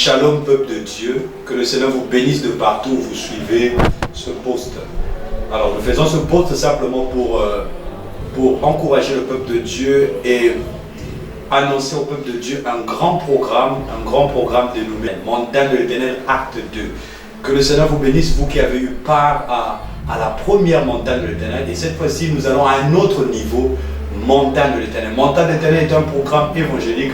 Shalom peuple de Dieu, que le Seigneur vous bénisse de partout où vous suivez ce post. Alors nous faisons ce post simplement pour encourager le peuple de Dieu et annoncer au peuple de Dieu un grand programme dénommé Montagne de l'Éternel acte 2. Que le Seigneur vous bénisse, vous qui avez eu part à la première montagne de l'Éternel. Et cette fois-ci, nous allons à un autre niveau, Montagne de l'Éternel. Montagne de l'Éternel est un programme évangélique,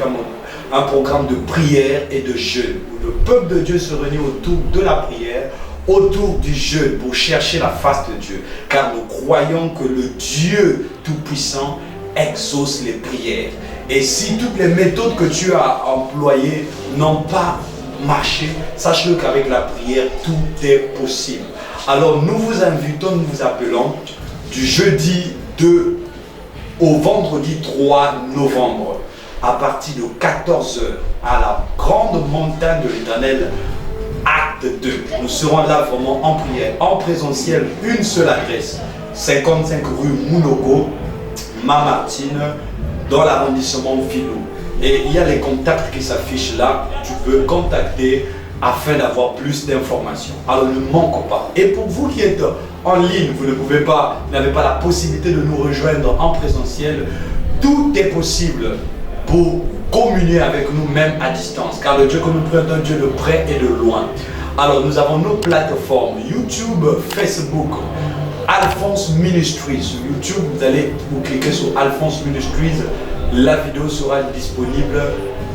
un programme de prière et de jeûne, où le peuple de Dieu se réunit autour de la prière, autour du jeûne, pour chercher la face de Dieu. Car nous croyons que le Dieu Tout-Puissant exauce les prières. Et si toutes les méthodes que tu as employées n'ont pas marché, sache-le qu'avec la prière, tout est possible. Alors nous vous invitons, nous vous appelons du jeudi 2 au vendredi 3 novembre à partir de 14 h à la grande montagne de l'Éternel, acte 2. Nous serons là vraiment en prière, en présentiel, une seule adresse, 55 rue Mounoko, Mamartine, dans l'arrondissement Filou. Et il y a les contacts qui s'affichent là, tu peux contacter afin d'avoir plus d'informations. Alors ne manque pas. Et pour vous qui êtes en ligne, vous n'avez pas la possibilité de nous rejoindre en présentiel, tout est possible pour communier avec nous même à distance. Car le Dieu que nous prions est un Dieu de près et de loin. Alors nous avons nos plateformes YouTube, Facebook, Alphonse Ministries. Sur YouTube, vous cliquez sur Alphonse Ministries, la vidéo sera disponible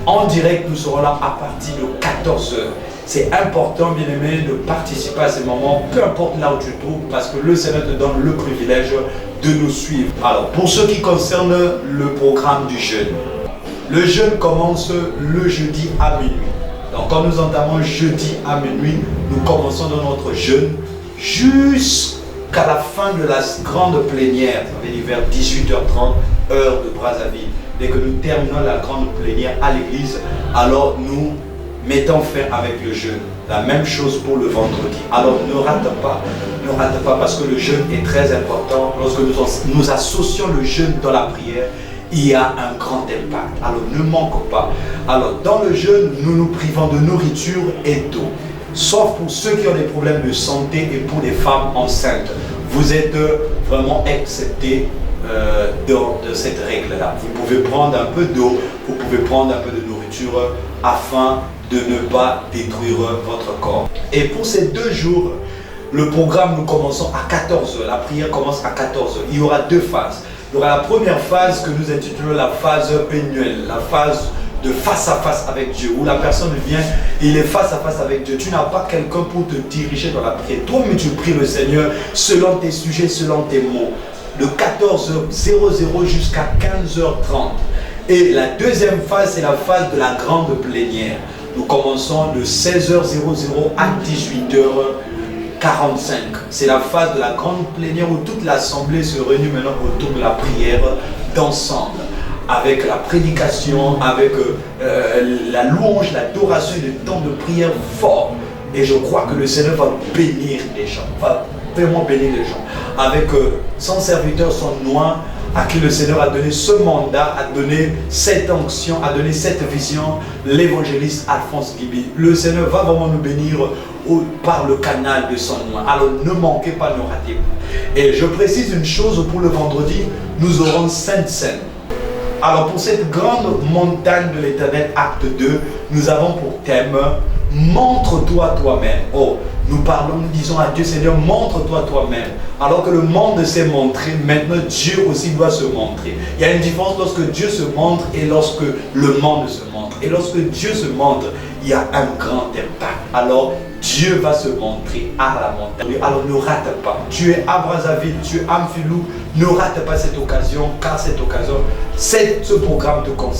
en direct. Nous serons là à partir de 14 h. C'est important, bien aimé, de participer à ces moments, peu importe là où tu te trouves, parce que le Seigneur te donne le privilège de nous suivre. Alors, pour ce qui concerne le programme du jeûne, le jeûne commence le jeudi à minuit. Donc, quand nous entamons jeudi à minuit, nous commençons dans notre jeûne jusqu'à la fin de la grande plénière, ça veut dire vers 18h30, heure de Brazzaville. Dès que nous terminons la grande plénière à l'église, alors nous mettons fin avec le jeûne. La même chose pour le vendredi. Alors ne rate pas parce que le jeûne est très important. Lorsque nous associons le jeûne dans la prière, il y a un grand impact. Alors ne manque pas. Alors dans le jeûne, nous nous privons de nourriture et d'eau. Sauf pour ceux qui ont des problèmes de santé et pour les femmes enceintes. Vous êtes vraiment exceptés de cette règle-là. Vous pouvez prendre un peu d'eau, vous pouvez prendre un peu de nourriture afin de ne pas détruire votre corps. Et pour ces 2 jours, le programme, nous commençons à 14 h. La prière commence à 14 h. Il y aura 2 phases. Il y aura la première phase que nous intitulons la phase pénuelle, la phase de face à face avec Dieu, où la personne vient, il est face à face avec Dieu. Tu n'as pas quelqu'un pour te diriger dans la prière. Toi, mais tu pries le Seigneur selon tes sujets, selon tes mots. De 14h00 jusqu'à 15h30. Et la deuxième phase, c'est la phase de la grande plénière. Nous commençons de 16h00 à 18h45. C'est la phase de la grande plénière où toute l'assemblée se réunit maintenant autour de la prière d'ensemble. Avec la prédication, avec la louange, l'adoration et le temps de prière fort. Et je crois que le Seigneur va bénir les gens, va vraiment bénir les gens. Avec son serviteur, son noir, à qui le Seigneur a donné ce mandat, a donné cette onction, a donné cette vision, l'évangéliste Alphonse Gibi. Le Seigneur va vraiment nous bénir par le canal de son nom. Alors ne manquez pas, ne ratez pas. Et je précise une chose, pour le vendredi, nous aurons Sainte Seine. Alors pour cette grande montagne de l'Éternel, acte 2, nous avons pour thème « Montre-toi toi-même ». Oh, nous parlons, nous disons à Dieu, Seigneur, montre-toi toi-même. Alors que le monde s'est montré, maintenant Dieu aussi doit se montrer. Il y a une différence lorsque Dieu se montre et lorsque le monde se montre. Et lorsque Dieu se montre, il y a un grand impact. Alors Dieu va se montrer à la montagne. Alors ne rate pas. Tu es à Brazzaville, tu es à Mfilou. Ne rate pas cette occasion, car cette occasion, ce programme te concerne.